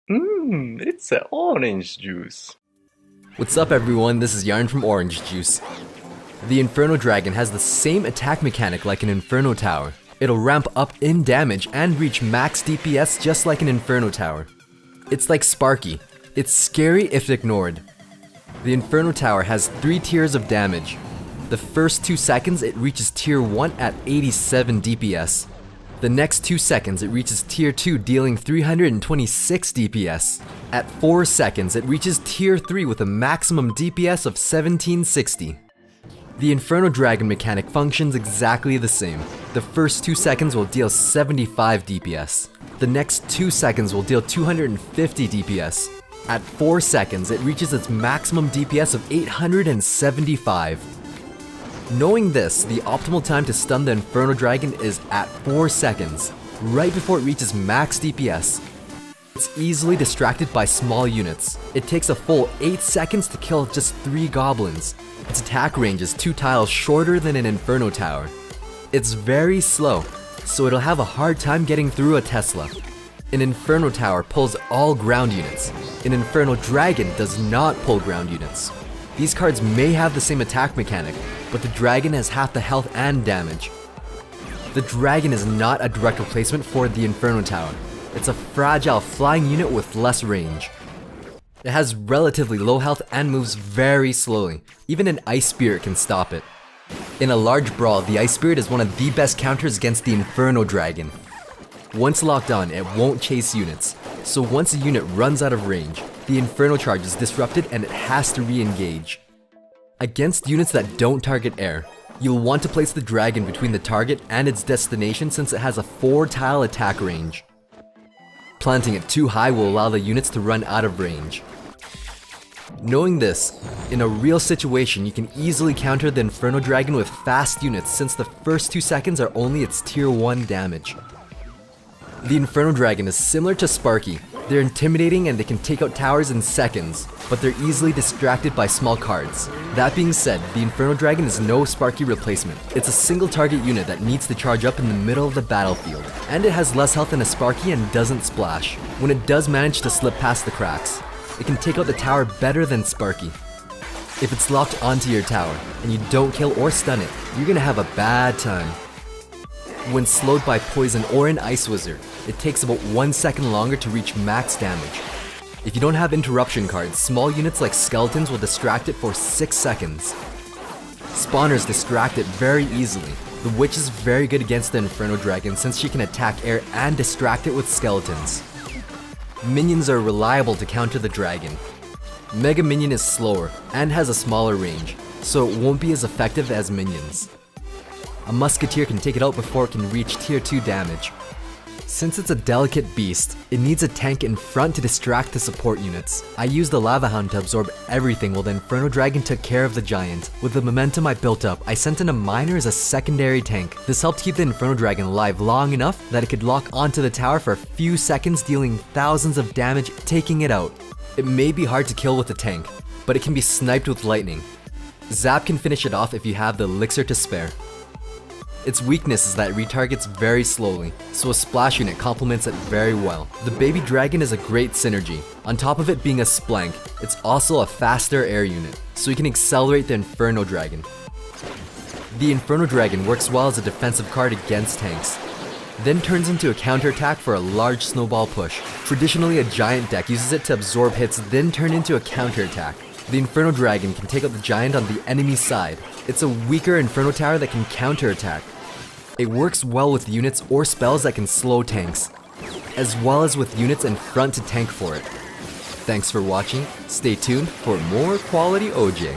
It's a orange juice. What's up everyone, this is Yarn from Orange Juice. The Inferno Dragon has the same attack mechanic like an Inferno Tower. It'll ramp up in damage and reach max DPS just like an Inferno Tower. It's like Sparky. It's scary if ignored. The Inferno Tower has 3 tiers of damage. The first 2 seconds it reaches tier 1 at 87 DPS. The next 2 seconds it reaches tier 2 dealing 326 DPS. At 4 seconds it reaches tier 3 with a maximum DPS of 1760. The Inferno Dragon mechanic functions exactly the same. The first 2 seconds will deal 75 DPS. The next 2 seconds will deal 250 DPS. At 4 seconds it reaches its maximum DPS of 875. Knowing this, the optimal time to stun the Inferno Dragon is at 4 seconds, right before it reaches max DPS. It's easily distracted by small units. It takes a full 8 seconds to kill just 3 goblins. Its attack range is 2 tiles shorter than an Inferno Tower. It's very slow, so it'll have a hard time getting through a Tesla. An Inferno Tower pulls all ground units. An Inferno Dragon does not pull ground units. These cards may have the same attack mechanic, but the dragon has half the health and damage. The dragon is not a direct replacement for the Inferno Tower. It's a fragile flying unit with less range. It has relatively low health and moves very slowly. Even an Ice Spirit can stop it. In a large brawl, the Ice Spirit is one of the best counters against the Inferno Dragon. Once locked on, it won't chase units, so once a unit runs out of range, the Inferno charge is disrupted and it has to re-engage. Against units that don't target air, you'll want to place the dragon between the target and its destination since it has a 4-tile attack range. Planting it too high will allow the units to run out of range. Knowing this, in a real situation you can easily counter the Inferno Dragon with fast units since the first 2 seconds are only its tier 1 damage. The Inferno Dragon is similar to Sparky. They're intimidating and they can take out towers in seconds, but they're easily distracted by small cards. That being said, the Inferno Dragon is no Sparky replacement. It's a single target unit that needs to charge up in the middle of the battlefield, and it has less health than a Sparky and doesn't splash. When it does manage to slip past the cracks, it can take out the tower better than Sparky. If it's locked onto your tower, and you don't kill or stun it, you're gonna have a bad time. When slowed by poison or an ice wizard, it takes about 1 second longer to reach max damage. If you don't have interruption cards, small units like skeletons will distract it for 6 seconds. Spawners distract it very easily. The witch is very good against the Inferno Dragon since she can attack air and distract it with skeletons. Minions are reliable to counter the dragon. Mega Minion is slower and has a smaller range, so it won't be as effective as minions. A musketeer can take it out before it can reach tier 2 damage. Since it's a delicate beast, it needs a tank in front to distract the support units. I used the Lava Hound to absorb everything while the Inferno Dragon took care of the giant. With the momentum I built up, I sent in a miner as a secondary tank. This helped keep the Inferno Dragon alive long enough that it could lock onto the tower for a few seconds, dealing thousands of damage, taking it out. It may be hard to kill with a tank, but it can be sniped with lightning. Zap can finish it off if you have the elixir to spare. Its weakness is that it retargets very slowly, so a splash unit complements it very well. The baby dragon is a great synergy. On top of it being a splank, it's also a faster air unit, so you can accelerate the Inferno Dragon. The Inferno Dragon works well as a defensive card against tanks, then turns into a counterattack for a large snowball push. Traditionally, a giant deck uses it to absorb hits, then turn into a counterattack. The Inferno Dragon can take out the giant on the enemy side. It's a weaker Inferno Tower that can counterattack. It works well with units or spells that can slow tanks, as well as with units in front to tank for it. Thanks for watching, stay tuned for more quality OJ.